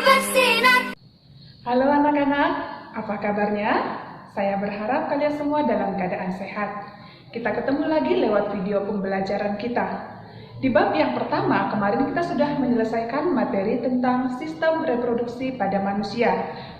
bersinar. Halo anak-anak, apa kabarnya? Saya berharap kalian semua dalam keadaan sehat. Kita ketemu lagi lewat video pembelajaran kita. Di bab yang pertama, kemarin kita sudah menyelesaikan materi tentang sistem reproduksi pada manusia.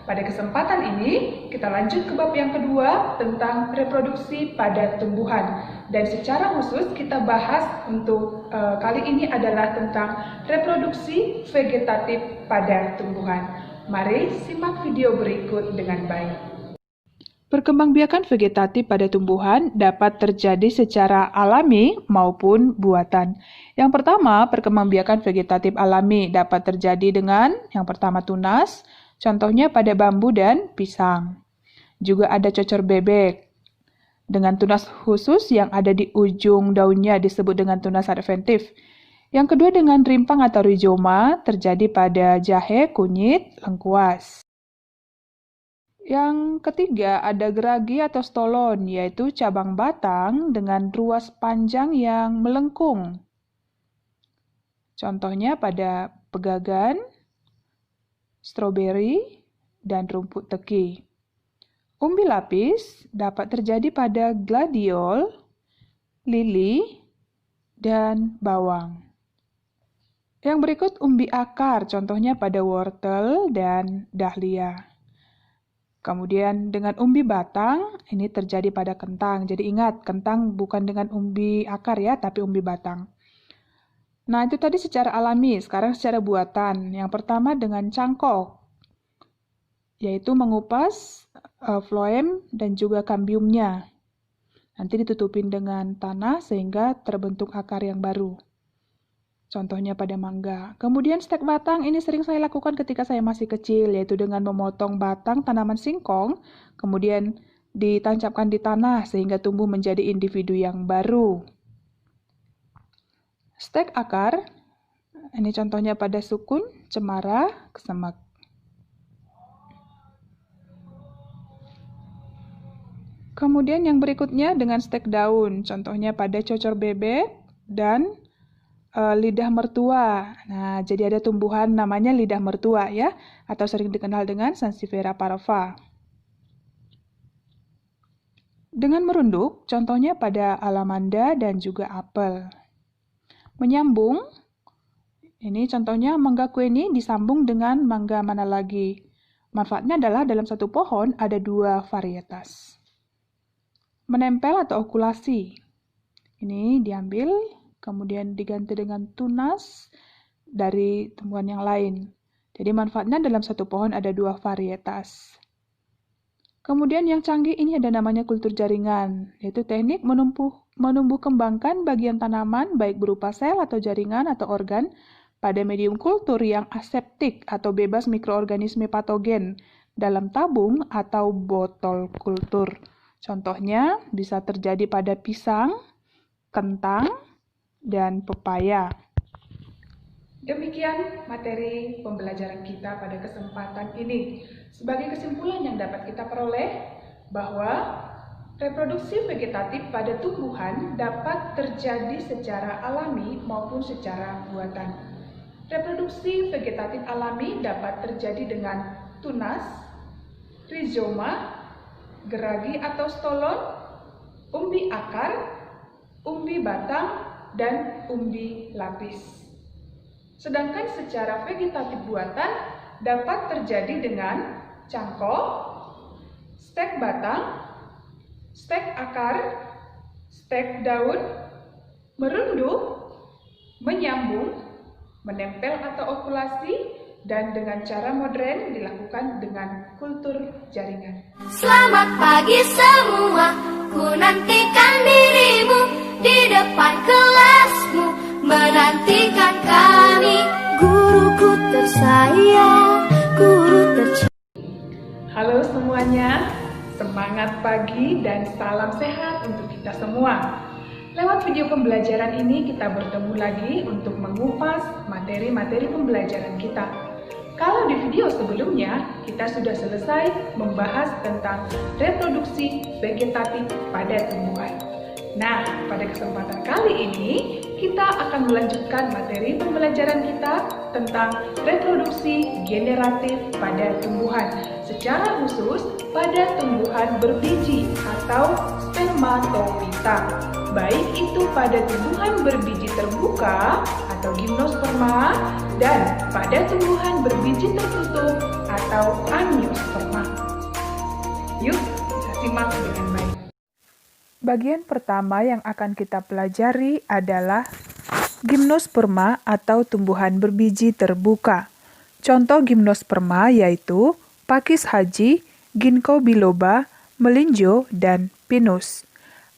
Pada kesempatan ini, kita lanjut ke bab yang kedua tentang reproduksi pada tumbuhan. Dan secara khusus kita bahas untuk kali ini adalah tentang reproduksi vegetatif pada tumbuhan. Mari simak video berikut dengan baik. Perkembangbiakan vegetatif pada tumbuhan dapat terjadi secara alami maupun buatan. Yang pertama, perkembangbiakan vegetatif alami dapat terjadi dengan yang pertama tunas, contohnya pada bambu dan pisang. Juga ada cocor bebek dengan tunas khusus yang ada di ujung daunnya disebut dengan tunas adventif. Yang kedua dengan rimpang atau rizoma terjadi pada jahe, kunyit, lengkuas. Yang ketiga ada geragi atau stolon, yaitu cabang batang dengan ruas panjang yang melengkung. Contohnya pada pegagan, stroberi, dan rumput teki. Umbi lapis dapat terjadi pada gladiol, lili, dan bawang. Yang berikut umbi akar, contohnya pada wortel dan dahlia. Kemudian dengan umbi batang, ini terjadi pada kentang. Jadi ingat, kentang bukan dengan umbi akar ya, tapi umbi batang. Nah, itu tadi secara alami, sekarang secara buatan. Yang pertama dengan cangkok, yaitu mengupas floem dan juga kambiumnya. Nanti ditutupin dengan tanah sehingga terbentuk akar yang baru. Contohnya pada mangga. Kemudian stek batang ini sering saya lakukan ketika saya masih kecil, yaitu dengan memotong batang tanaman singkong, kemudian ditancapkan di tanah sehingga tumbuh menjadi individu yang baru. Stek akar, ini contohnya pada sukun, cemara, kesemek. Kemudian yang berikutnya dengan stek daun, contohnya pada cocor bebek dan lidah mertua. Nah, jadi ada tumbuhan namanya lidah mertua ya, atau sering dikenal dengan Sansevieria parva. Dengan merunduk, contohnya pada alamanda dan juga apel. Menyambung, ini contohnya mangga kueni disambung dengan mangga mana lagi. Manfaatnya adalah dalam satu pohon ada 2 varietas. Menempel atau okulasi. Ini diambil kemudian diganti dengan tunas dari tumbuhan yang lain. Jadi manfaatnya dalam satu pohon ada 2 varietas. Kemudian yang canggih ini ada namanya kultur jaringan, yaitu teknik menumbuh kembangkan bagian tanaman baik berupa sel atau jaringan atau organ pada medium kultur yang aseptik atau bebas mikroorganisme patogen dalam tabung atau botol kultur. Contohnya bisa terjadi pada pisang, kentang, dan pepaya. Demikian materi pembelajaran kita pada kesempatan ini. Sebagai kesimpulan yang dapat kita peroleh bahwa reproduksi vegetatif pada tumbuhan dapat terjadi secara alami maupun secara buatan. Reproduksi vegetatif alami dapat terjadi dengan tunas, rizoma, geragi atau stolon, umbi akar, umbi batang, dan umbi lapis. Sedangkan secara vegetatif buatan dapat terjadi dengan cangkok, stek batang, stek akar, stek daun, merunduk, menyambung, menempel atau okulasi, dan dengan cara modern dilakukan dengan kultur jaringan. Selamat pagi semua, ku nantikan dirimu di depan kelasmu, menantikan kami, guruku tersayang, guru tercinta. Halo semuanya, semangat pagi dan salam sehat untuk kita semua. Lewat video pembelajaran ini kita bertemu lagi untuk mengupas materi-materi pembelajaran kita. Kalau di video sebelumnya kita sudah selesai membahas tentang reproduksi vegetatif pada tumbuhan. Nah, pada kesempatan kali ini kita akan melanjutkan materi pembelajaran kita tentang reproduksi generatif pada tumbuhan, secara khusus pada tumbuhan berbiji atau spermatofita, baik itu pada tumbuhan berbiji terbuka atau gimnosperma dan pada tumbuhan berbiji tertutup atau angiosperma. Yuk, kita simak dengan baik. Bagian pertama yang akan kita pelajari adalah gimnosperma atau tumbuhan berbiji terbuka. Contoh gimnosperma yaitu Pakis haji, Ginkgo biloba, melinjo, dan pinus.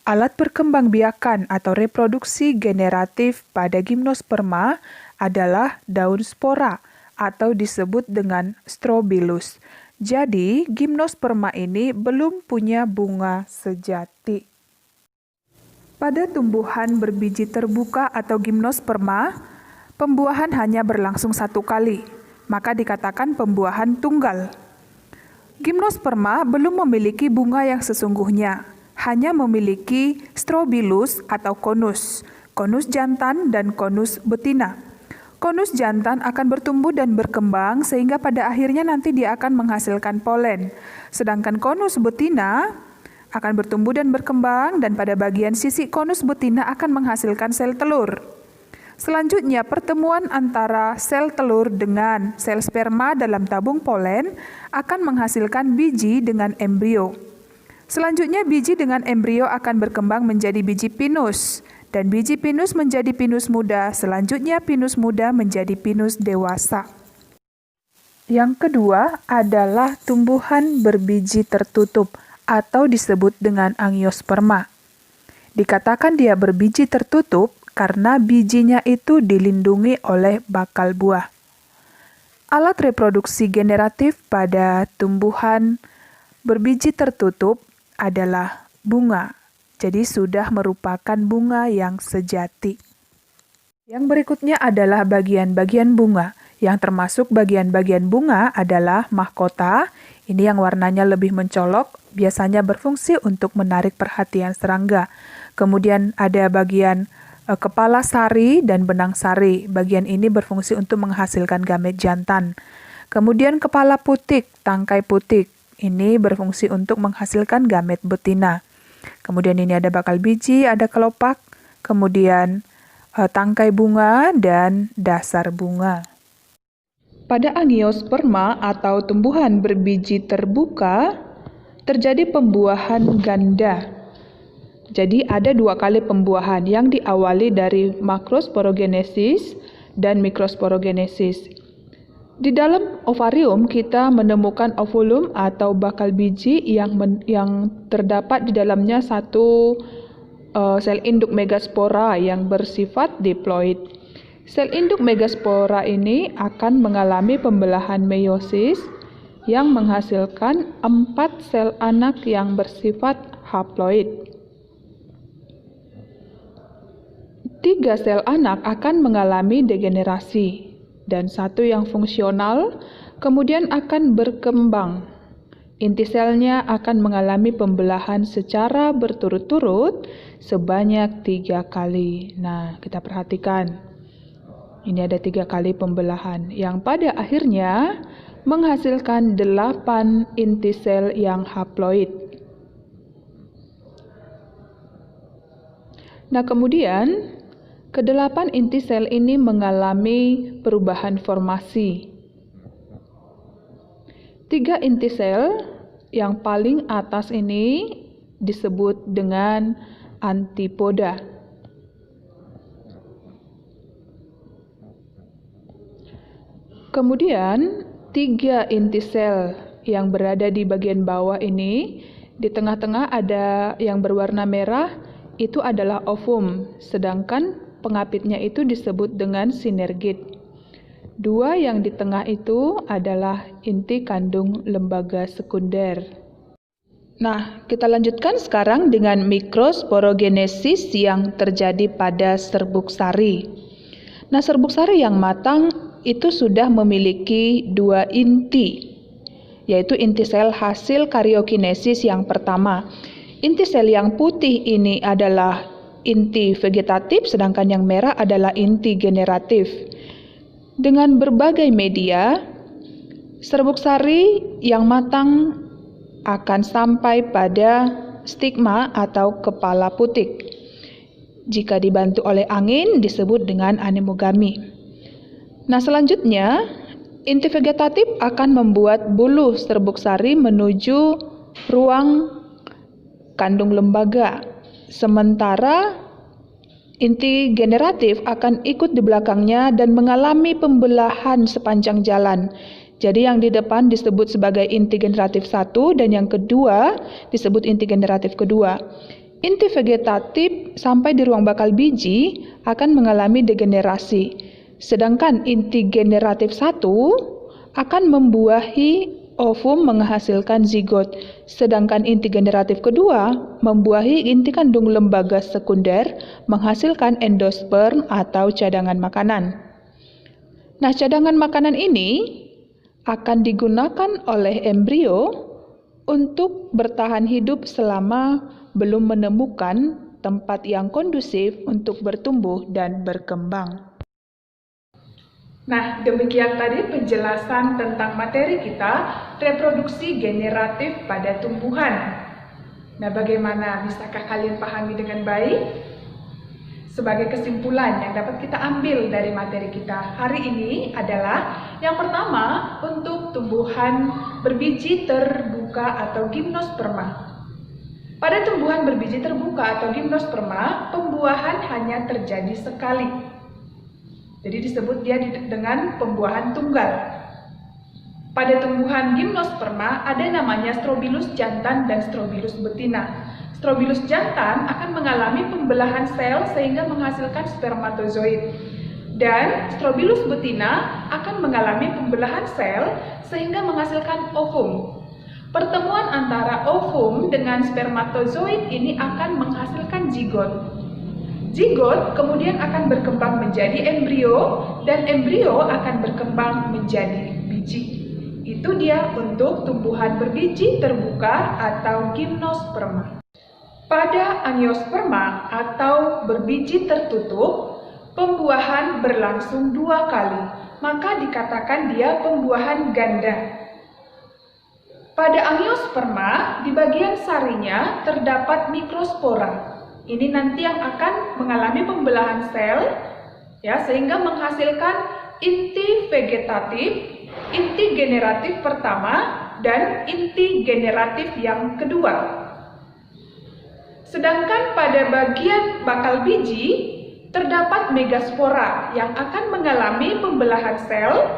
Alat perkembangbiakan atau reproduksi generatif pada gimnosperma adalah daun spora atau disebut dengan strobilus. Jadi, gimnosperma ini belum punya bunga sejati. Pada tumbuhan berbiji terbuka atau gimnosperma, pembuahan hanya berlangsung 1 kali, maka dikatakan pembuahan tunggal. Gimnosperma belum memiliki bunga yang sesungguhnya, hanya memiliki strobilus atau konus jantan dan konus betina. Konus jantan akan bertumbuh dan berkembang sehingga pada akhirnya nanti dia akan menghasilkan polen. Sedangkan konus betina akan bertumbuh dan berkembang dan pada bagian sisi konus betina akan menghasilkan sel telur. Selanjutnya, pertemuan antara sel telur dengan sel sperma dalam tabung polen akan menghasilkan biji dengan embrio. Selanjutnya, biji dengan embrio akan berkembang menjadi biji pinus, dan biji pinus menjadi pinus muda, selanjutnya pinus muda menjadi pinus dewasa. Yang kedua adalah tumbuhan berbiji tertutup atau disebut dengan angiosperma. Dikatakan dia berbiji tertutup karena bijinya itu dilindungi oleh bakal buah. Alat reproduksi generatif pada tumbuhan berbiji tertutup adalah bunga. Jadi sudah merupakan bunga yang sejati. Yang berikutnya adalah bagian-bagian bunga. Yang termasuk bagian-bagian bunga adalah mahkota. Ini yang warnanya lebih mencolok, biasanya berfungsi untuk menarik perhatian serangga. Kemudian ada bagian kepala sari dan benang sari. Bagian ini berfungsi untuk menghasilkan gamet jantan. Kemudian kepala putik, tangkai putik. Ini berfungsi untuk menghasilkan gamet betina. Kemudian ini ada bakal biji, ada kelopak, kemudian tangkai bunga dan dasar bunga. Pada angiosperma atau tumbuhan berbiji terbuka, terjadi pembuahan ganda. Jadi ada 2 kali pembuahan yang diawali dari makrosporogenesis dan mikrosporogenesis. Di dalam ovarium kita menemukan ovulum atau bakal biji yang terdapat di dalamnya satu sel induk megaspora yang bersifat diploid. Sel induk megaspora ini akan mengalami pembelahan meiosis yang menghasilkan 4 sel anak yang bersifat haploid. 3 sel anak akan mengalami degenerasi dan 1 yang fungsional kemudian akan berkembang. Inti selnya akan mengalami pembelahan secara berturut-turut sebanyak 3 kali. Nah, kita perhatikan. Ini ada 3 kali pembelahan yang pada akhirnya menghasilkan 8 inti sel yang haploid. Nah, kemudian ke-8 inti sel ini mengalami perubahan formasi. 3 inti sel yang paling atas ini disebut dengan antipoda. Kemudian 3 inti sel yang berada di bagian bawah ini, di tengah-tengah ada yang berwarna merah, itu adalah ovum, sedangkan pengapitnya itu disebut dengan sinergit. 2 yang di tengah itu adalah inti kandung lembaga sekunder. Nah, kita lanjutkan sekarang dengan mikrosporogenesis yang terjadi pada serbuk sari. Nah, serbuk sari yang matang itu sudah memiliki 2 inti, yaitu inti sel hasil karyokinesis yang pertama. Inti sel yang putih ini adalah inti vegetatif, sedangkan yang merah adalah inti generatif. Dengan berbagai media, serbuk sari yang matang akan sampai pada stigma atau kepala putik. Jika dibantu oleh angin disebut dengan anemogami. Nah, selanjutnya inti vegetatif akan membuat bulu serbuk sari menuju ruang kandung lembaga. Sementara inti generatif akan ikut di belakangnya dan mengalami pembelahan sepanjang jalan. Jadi yang di depan disebut sebagai inti generatif 1 dan yang kedua disebut inti generatif kedua. Inti vegetatif sampai di ruang bakal biji akan mengalami degenerasi. Sedangkan inti generatif 1 akan membuahi ovum menghasilkan zigot. Sedangkan inti generatif kedua membuahi inti kandung lembaga sekunder menghasilkan endosperm atau cadangan makanan. Nah, cadangan makanan ini akan digunakan oleh embrio untuk bertahan hidup selama belum menemukan tempat yang kondusif untuk bertumbuh dan berkembang. Nah, demikian tadi penjelasan tentang materi kita, reproduksi generatif pada tumbuhan. Nah, bagaimana bisakah kalian pahami dengan baik? Sebagai kesimpulan yang dapat kita ambil dari materi kita hari ini adalah yang pertama, untuk tumbuhan berbiji terbuka atau gimnosperma. Pada tumbuhan berbiji terbuka atau gimnosperma, pembuahan hanya terjadi sekali. Jadi disebut dia dengan pembuahan tunggal. Pada tumbuhan gimnosperma ada namanya strobilus jantan dan strobilus betina. Strobilus jantan akan mengalami pembelahan sel sehingga menghasilkan spermatozoid. Dan strobilus betina akan mengalami pembelahan sel sehingga menghasilkan ovum. Pertemuan antara ovum dengan spermatozoid ini akan menghasilkan zigot. Zigot kemudian akan berkembang menjadi embrio dan embrio akan berkembang menjadi biji. Itu dia untuk tumbuhan berbiji terbuka atau gimnosperma. Pada angiosperma atau berbiji tertutup, pembuahan berlangsung 2 kali, maka dikatakan dia pembuahan ganda. Pada angiosperma, di bagian sarinya terdapat mikrospora. Ini nanti yang akan mengalami pembelahan sel, ya, sehingga menghasilkan inti vegetatif, inti generatif pertama, dan inti generatif yang kedua. Sedangkan pada bagian bakal biji, terdapat megaspora yang akan mengalami pembelahan sel,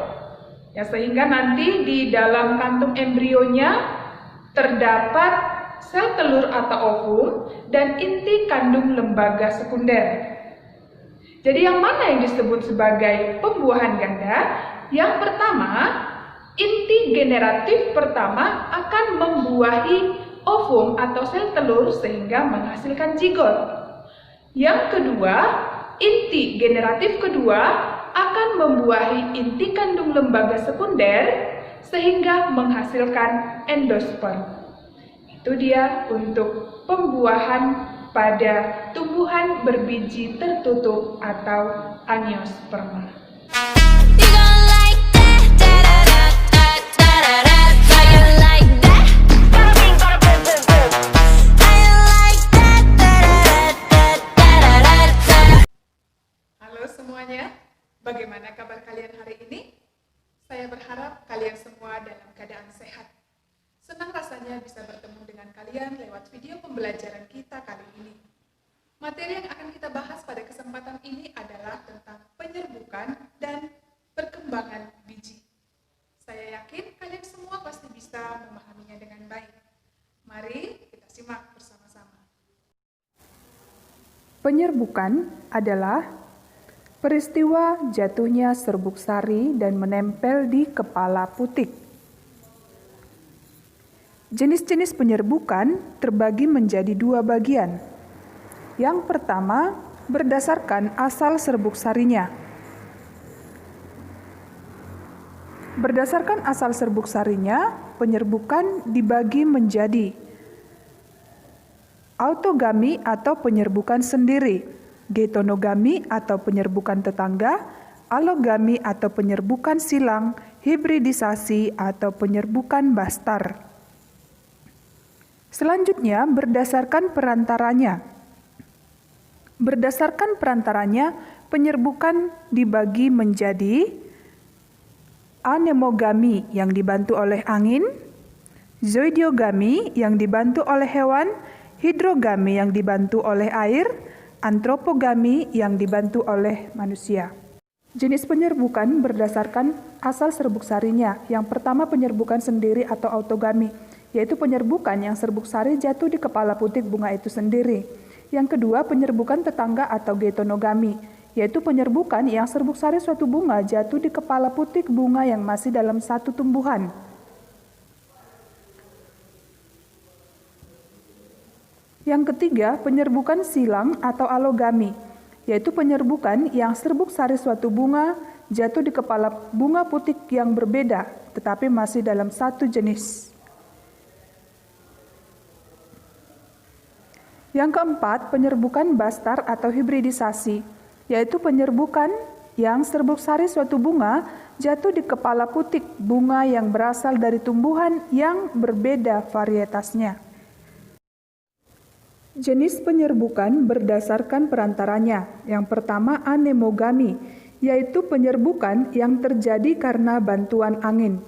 ya, sehingga nanti di dalam kantung embrionya terdapat sel telur atau ovum dan inti kandung lembaga sekunder. Jadi yang mana yang disebut sebagai pembuahan ganda? Yang pertama, inti generatif pertama akan membuahi ovum atau sel telur sehingga menghasilkan zigot. Yang kedua, inti generatif kedua akan membuahi inti kandung lembaga sekunder sehingga menghasilkan endosperm. Itu dia untuk pembuahan pada tumbuhan berbiji tertutup atau angiosperma. Halo semuanya, bagaimana kabar kalian hari ini? Saya berharap kalian semua dalam keadaan sehat. Senang rasanya bisa bertemu dengan kalian lewat video pembelajaran kita kali ini. Materi yang akan kita bahas pada kesempatan ini adalah tentang penyerbukan dan perkembangan biji. Saya yakin kalian semua pasti bisa memahaminya dengan baik. Mari kita simak bersama-sama. Penyerbukan adalah peristiwa jatuhnya serbuk sari dan menempel di kepala putik. Jenis-jenis penyerbukan terbagi menjadi 2 bagian. Yang pertama, berdasarkan asal serbuk sarinya. Berdasarkan asal serbuk sarinya, penyerbukan dibagi menjadi autogami atau penyerbukan sendiri, getonogami atau penyerbukan tetangga, alogami atau penyerbukan silang, hibridisasi atau penyerbukan bastar. Selanjutnya, berdasarkan perantaranya. Berdasarkan perantaranya, penyerbukan dibagi menjadi anemogami yang dibantu oleh angin, zoidiogami yang dibantu oleh hewan, hidrogami yang dibantu oleh air, antropogami yang dibantu oleh manusia. Jenis penyerbukan berdasarkan asal serbuk sarinya. Yang pertama penyerbukan sendiri atau autogami, yaitu penyerbukan yang serbuk sari jatuh di kepala putik bunga itu sendiri. Yang kedua penyerbukan tetangga atau getonogami, yaitu penyerbukan yang serbuk sari suatu bunga jatuh di kepala putik bunga yang masih dalam satu tumbuhan. Yang ketiga, penyerbukan silang atau alogami, yaitu penyerbukan yang serbuk sari suatu bunga jatuh di kepala bunga putik yang berbeda, tetapi masih dalam satu jenis. Yang keempat, penyerbukan bastar atau hibridisasi, yaitu penyerbukan yang serbuk sari suatu bunga jatuh di kepala putik bunga yang berasal dari tumbuhan yang berbeda varietasnya. Jenis penyerbukan berdasarkan perantaranya. Yang pertama anemogami, yaitu penyerbukan yang terjadi karena bantuan angin.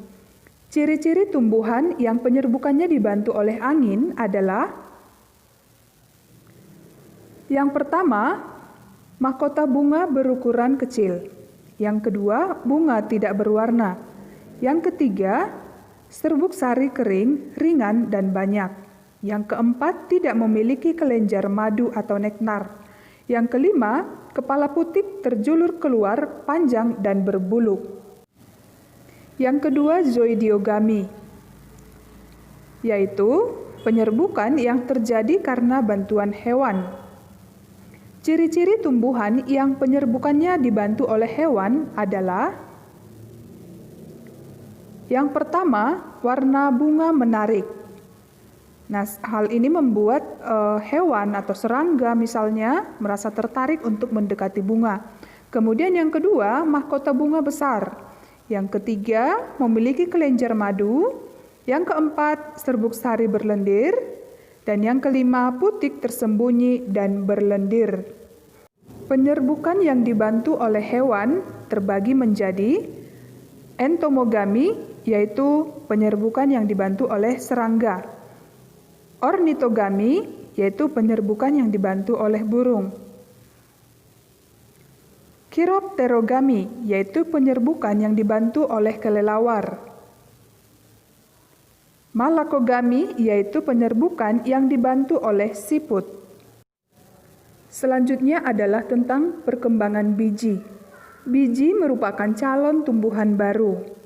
Ciri-ciri tumbuhan yang penyerbukannya dibantu oleh angin adalah: yang pertama, mahkota bunga berukuran kecil. Yang kedua, bunga tidak berwarna. Yang ketiga, serbuk sari kering, ringan, dan banyak. Yang keempat, tidak memiliki kelenjar madu atau nektar. Yang kelima, kepala putik terjulur keluar, panjang, dan berbulu. Yang kedua, zoidiogami, yaitu penyerbukan yang terjadi karena bantuan hewan. Ciri-ciri tumbuhan yang penyerbukannya dibantu oleh hewan adalah: yang pertama, warna bunga menarik. Nah, hal ini membuat hewan atau serangga misalnya merasa tertarik untuk mendekati bunga. Kemudian yang kedua, mahkota bunga besar. Yang ketiga, memiliki kelenjar madu. Yang keempat, serbuk sari berlendir. Dan yang kelima, putik tersembunyi dan berlendir. Penyerbukan yang dibantu oleh hewan terbagi menjadi entomogami, yaitu penyerbukan yang dibantu oleh serangga. Ornitogami, yaitu penyerbukan yang dibantu oleh burung. Chiropterogami, yaitu penyerbukan yang dibantu oleh kelelawar. Malakogami, yaitu penyerbukan yang dibantu oleh siput. Selanjutnya adalah tentang perkembangan biji. Biji merupakan calon tumbuhan baru.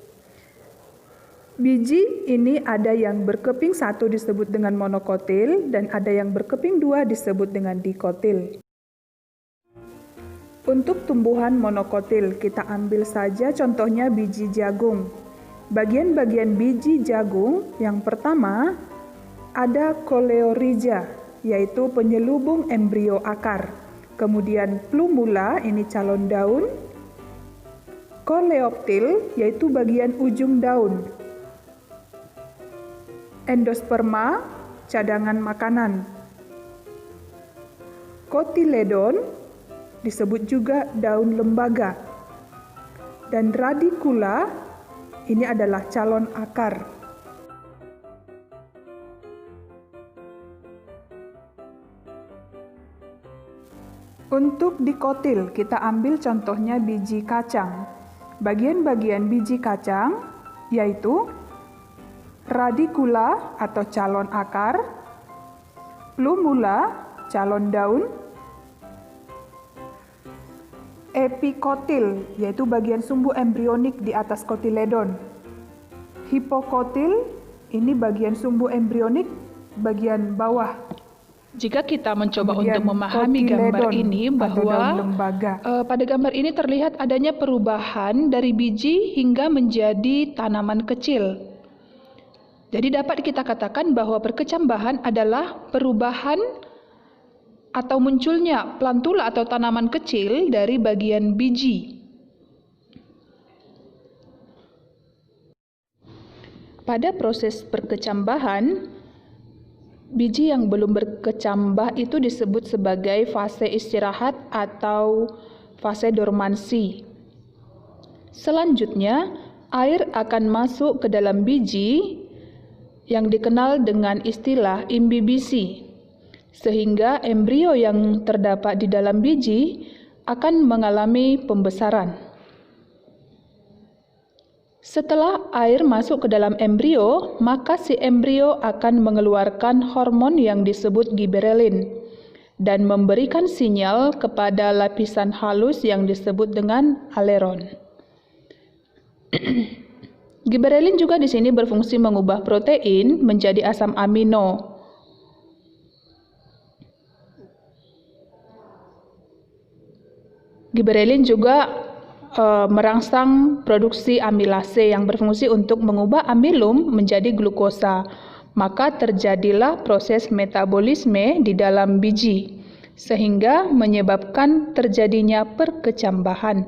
Biji ini ada yang berkeping satu disebut dengan monokotil dan ada yang berkeping dua disebut dengan dikotil. Untuk tumbuhan monokotil, kita ambil saja contohnya biji jagung. Bagian-bagian biji jagung yang pertama ada coleorrhiza, yaitu penyelubung embrio akar. Kemudian plumula, ini calon daun. Coleoptil, yaitu bagian ujung daun. Endosperma, cadangan makanan. Kotiledon, disebut juga daun lembaga. Dan radicula, ini adalah calon akar. Untuk dikotil, kita ambil contohnya biji kacang. Bagian-bagian biji kacang yaitu radicula atau calon akar, plumula, calon daun, epikotil, yaitu bagian sumbu embrionik di atas kotiledon. Hipokotil, ini bagian sumbu embrionik bagian bawah. Jika kita mencoba Kemudian untuk memahami gambar kotiledon ini atau bahwa daun lembaga. pada gambar ini terlihat adanya perubahan dari biji hingga menjadi tanaman kecil. Jadi dapat kita katakan bahwa perkecambahan adalah perubahan atau munculnya plantula atau tanaman kecil dari bagian biji. Pada proses perkecambahan, biji yang belum berkecambah itu disebut sebagai fase istirahat atau fase dormansi. Selanjutnya, air akan masuk ke dalam biji yang dikenal dengan istilah imbibisi, sehingga embrio yang terdapat di dalam biji akan mengalami pembesaran. Setelah air masuk ke dalam embrio, maka si embrio akan mengeluarkan hormon yang disebut giberelin dan memberikan sinyal kepada lapisan halus yang disebut dengan aleron. Giberelin juga di sini berfungsi mengubah protein menjadi asam amino. Giberelin juga merangsang produksi amilase yang berfungsi untuk mengubah amilum menjadi glukosa. Maka terjadilah proses metabolisme di dalam biji, sehingga menyebabkan terjadinya perkecambahan.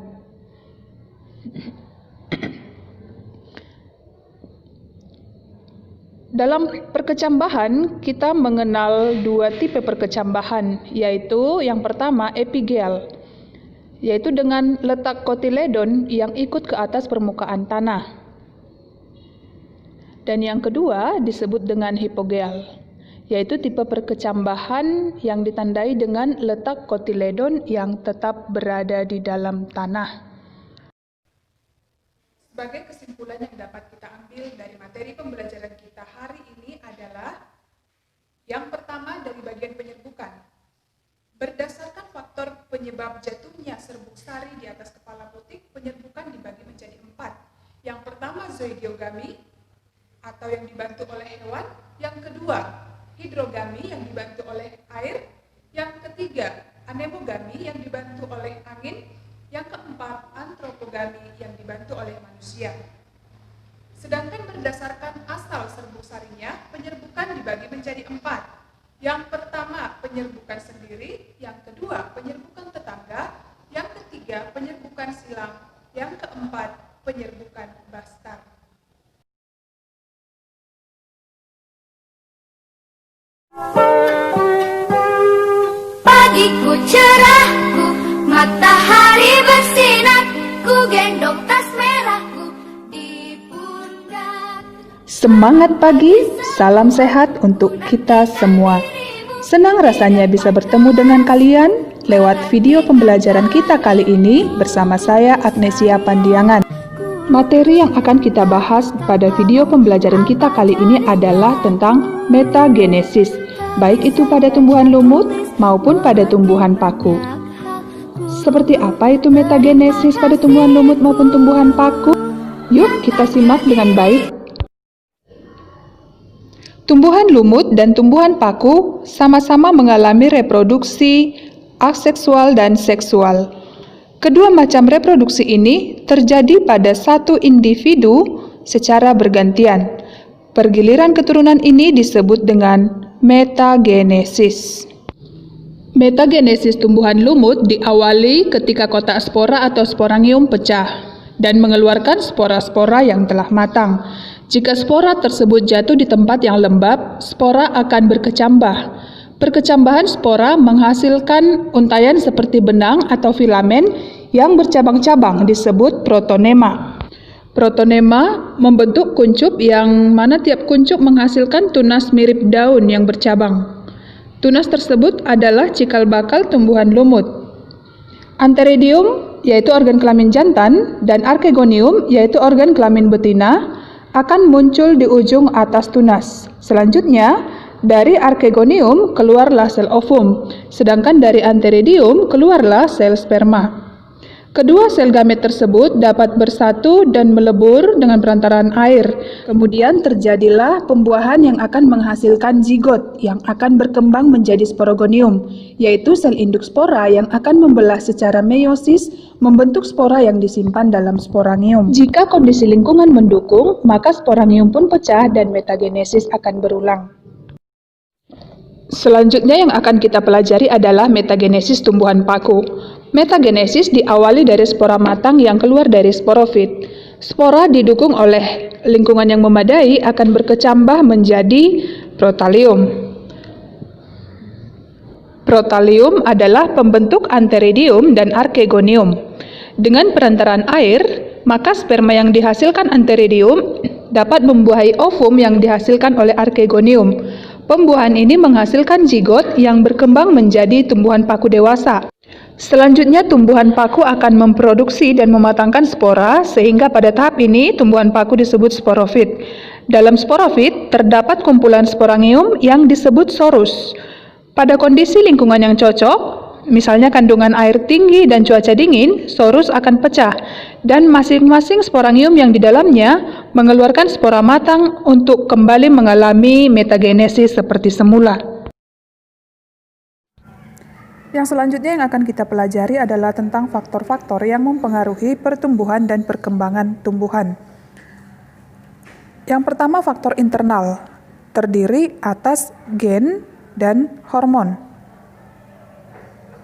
Dalam perkecambahan, kita mengenal dua tipe perkecambahan, yaitu yang pertama epigel, yaitu dengan letak kotiledon yang ikut ke atas permukaan tanah. Dan yang kedua disebut dengan hipogel, yaitu tipe perkecambahan yang ditandai dengan letak kotiledon yang tetap berada di dalam tanah. Sebagai kesimpulan yang dapat kita ambil dari materi pembelajaran kita hari ini adalah yang pertama dari bagian penyerbukan. Berdasarkan faktor penyebab jatuhnya serbuk sari di atas kepala putik, penyerbukan dibagi menjadi 4. Yang pertama zoidiogami atau yang dibantu oleh hewan, yang kedua hidrogami yang dibantu oleh air, yang ketiga anemogami yang dibantu oleh angin, yang keempat antropogami yang dibantu oleh manusia. Sedangkan berdasarkan asal serbuk sarinya, penyerbukan dibagi menjadi 4. Yang pertama, penyerbukan sendiri, yang kedua, penyerbukan tetangga, yang ketiga, penyerbukan silang, yang keempat, penyerbukan bastar. Pagiku cerahku, matahari bersinar, ku gendong tas merahku di pundak. Semangat pagi, salam sehat untuk kita semua. Senang rasanya bisa bertemu dengan kalian lewat video pembelajaran kita kali ini bersama saya Agnesia Pandiangan. Materi yang akan kita bahas pada video pembelajaran kita kali ini adalah tentang metagenesis, baik itu pada tumbuhan lumut maupun pada tumbuhan paku. Seperti apa itu metagenesis pada tumbuhan lumut maupun tumbuhan paku? Yuk kita simak dengan baik. Tumbuhan lumut dan tumbuhan paku sama-sama mengalami reproduksi aseksual dan seksual. Kedua macam reproduksi ini terjadi pada satu individu secara bergantian. Pergiliran keturunan ini disebut dengan metagenesis. Metagenesis tumbuhan lumut diawali ketika kotak spora atau sporangium pecah dan mengeluarkan spora-spora yang telah matang. Jika spora tersebut jatuh di tempat yang lembab, spora akan berkecambah. Perkecambahan spora menghasilkan untayan seperti benang atau filamen yang bercabang-cabang disebut protonema. Protonema membentuk kuncup yang mana tiap kuncup menghasilkan tunas mirip daun yang bercabang. Tunas tersebut adalah cikal bakal tumbuhan lumut. Antheridium yaitu organ kelamin jantan dan Archegonium yaitu organ kelamin betina akan muncul di ujung atas tunas. Selanjutnya, dari Archegonium keluarlah sel ovum, sedangkan dari Antheridium keluarlah sel sperma. Kedua sel gamet tersebut dapat bersatu dan melebur dengan perantaraan air. Kemudian terjadilah pembuahan yang akan menghasilkan zigot yang akan berkembang menjadi sporogonium, yaitu sel induk spora yang akan membelah secara meiosis membentuk spora yang disimpan dalam sporangium. Jika kondisi lingkungan mendukung, maka sporangium pun pecah dan metagenesis akan berulang. Selanjutnya yang akan kita pelajari adalah metagenesis tumbuhan paku. Metagenesis diawali dari spora matang yang keluar dari sporofit. Spora didukung oleh lingkungan yang memadai akan berkecambah menjadi protalium. Protalium adalah pembentuk antheridium dan archegonium. Dengan perantaraan air, maka sperma yang dihasilkan antheridium dapat membuahi ovum yang dihasilkan oleh archegonium. Pembuahan ini menghasilkan zigot yang berkembang menjadi tumbuhan paku dewasa. Selanjutnya, tumbuhan paku akan memproduksi dan mematangkan spora, sehingga pada tahap ini tumbuhan paku disebut sporofit. Dalam sporofit, terdapat kumpulan sporangium yang disebut sorus. Pada kondisi lingkungan yang cocok, misalnya kandungan air tinggi dan cuaca dingin, sorus akan pecah, dan masing-masing sporangium yang di dalamnya mengeluarkan spora matang untuk kembali mengalami metagenesis seperti semula. Yang selanjutnya yang akan kita pelajari adalah tentang faktor-faktor yang mempengaruhi pertumbuhan dan perkembangan tumbuhan. Yang pertama, faktor internal, terdiri atas gen dan hormon.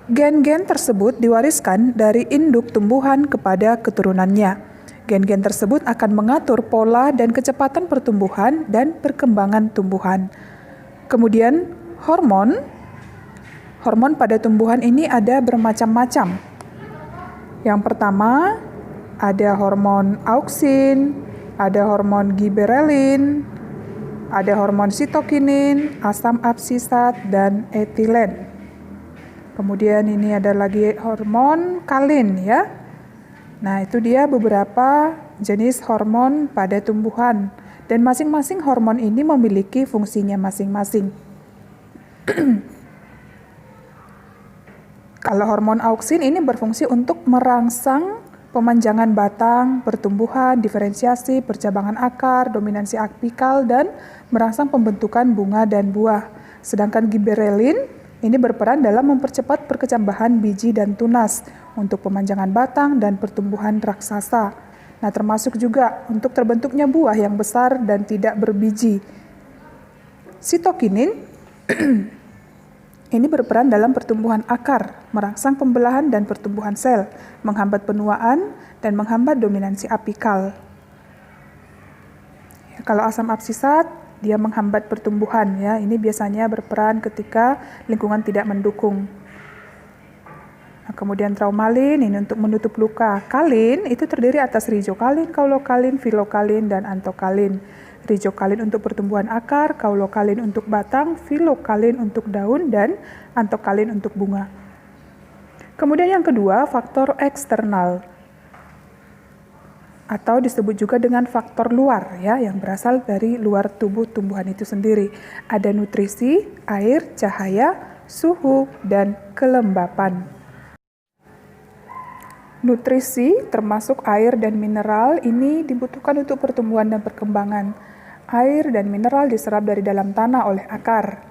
Gen-gen tersebut diwariskan dari induk tumbuhan kepada keturunannya. Gen-gen tersebut akan mengatur pola dan kecepatan pertumbuhan dan perkembangan tumbuhan. Kemudian hormon pada tumbuhan ini ada bermacam-macam. Yang pertama, ada hormon auksin, ada hormon giberelin, ada hormon sitokinin, asam absisat, dan etilen. Kemudian ini ada lagi hormon kalin ya. Nah, itu dia beberapa jenis hormon pada tumbuhan. Dan masing-masing hormon ini memiliki fungsinya masing-masing. Kalau hormon auksin ini berfungsi untuk merangsang pemanjangan batang, pertumbuhan, diferensiasi, percabangan akar, dominansi apikal, dan merangsang pembentukan bunga dan buah. Sedangkan giberelin ini berperan dalam mempercepat perkecambahan biji dan tunas untuk pemanjangan batang dan pertumbuhan raksasa. Nah, termasuk juga untuk terbentuknya buah yang besar dan tidak berbiji. Sitokinin ini berperan dalam pertumbuhan akar, merangsang pembelahan dan pertumbuhan sel, menghambat penuaan, dan menghambat dominansi apikal. Ya, kalau asam absisat, dia menghambat pertumbuhan. Ya, ini biasanya berperan ketika lingkungan tidak mendukung. Nah, kemudian traumalin, ini untuk menutup luka. Kalin itu terdiri atas rizokalin, kaulokalin, filokalin, dan antokalin. Rizokalin untuk pertumbuhan akar, kaulokalin untuk batang, filokalin untuk daun, dan antokalin untuk bunga. Kemudian yang kedua, faktor eksternal atau disebut juga dengan faktor luar ya, yang berasal dari luar tubuh tumbuhan itu sendiri. Ada nutrisi, air, cahaya, suhu, dan kelembapan. Nutrisi termasuk air dan mineral ini dibutuhkan untuk pertumbuhan dan perkembangan. Air dan mineral diserap dari dalam tanah oleh akar.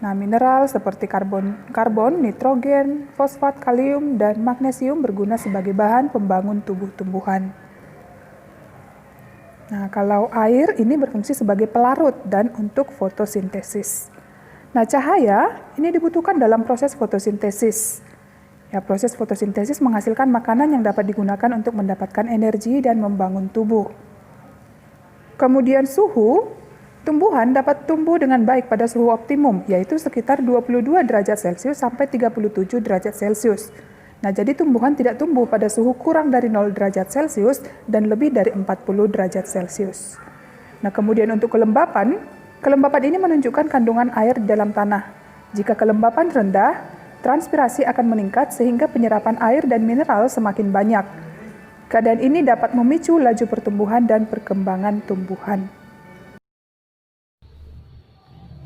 Nah, mineral seperti karbon, nitrogen, fosfat, kalium, dan magnesium berguna sebagai bahan pembangun tubuh tumbuhan. Nah, kalau air ini berfungsi sebagai pelarut dan untuk fotosintesis. Nah, cahaya ini dibutuhkan dalam proses fotosintesis. Ya, proses fotosintesis menghasilkan makanan yang dapat digunakan untuk mendapatkan energi dan membangun tubuh. Kemudian suhu, tumbuhan dapat tumbuh dengan baik pada suhu optimum, yaitu sekitar 22 derajat Celcius sampai 37 derajat Celcius. Nah, jadi tumbuhan tidak tumbuh pada suhu kurang dari 0 derajat Celcius dan lebih dari 40 derajat Celcius. Nah, kemudian untuk kelembapan ini menunjukkan kandungan air di dalam tanah. Jika kelembapan rendah, transpirasi akan meningkat sehingga penyerapan air dan mineral semakin banyak. Keadaan ini dapat memicu laju pertumbuhan dan perkembangan tumbuhan.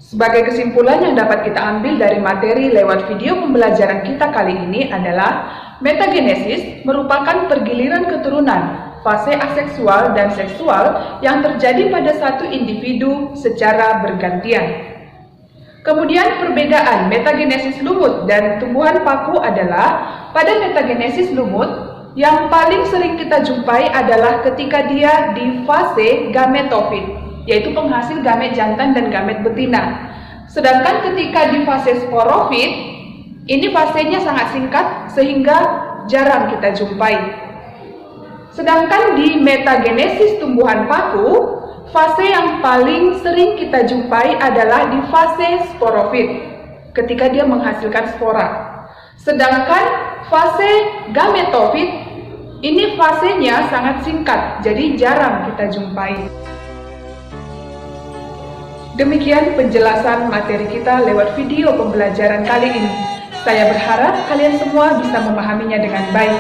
Sebagai kesimpulan yang dapat kita ambil dari materi lewat video pembelajaran kita kali ini adalah metagenesis merupakan pergiliran keturunan, fase aseksual dan seksual yang terjadi pada satu individu secara bergantian. Kemudian perbedaan metagenesis lumut dan tumbuhan paku adalah pada metagenesis lumut yang paling sering kita jumpai adalah ketika dia di fase gametofit, yaitu penghasil gamet jantan dan gamet betina. Sedangkan ketika di fase sporofit, ini fasenya sangat singkat sehingga jarang kita jumpai. Sedangkan di metagenesis tumbuhan paku, fase yang paling sering kita jumpai adalah di fase sporofit, ketika dia menghasilkan spora. Sedangkan fase gametofit, ini fasenya sangat singkat, jadi jarang kita jumpai. Demikian penjelasan materi kita lewat video pembelajaran kali ini. Saya berharap kalian semua bisa memahaminya dengan baik.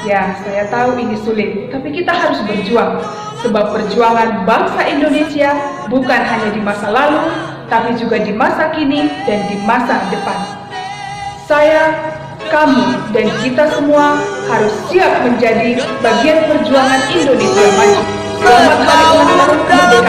Ya, saya tahu ini sulit, tapi kita harus berjuang. Sebab perjuangan bangsa Indonesia bukan hanya di masa lalu, tapi juga di masa kini dan di masa depan. Saya, kamu, dan kita semua harus siap menjadi bagian perjuangan Indonesia maju. Selamat Hari Ulang Tahun kemerdekaan.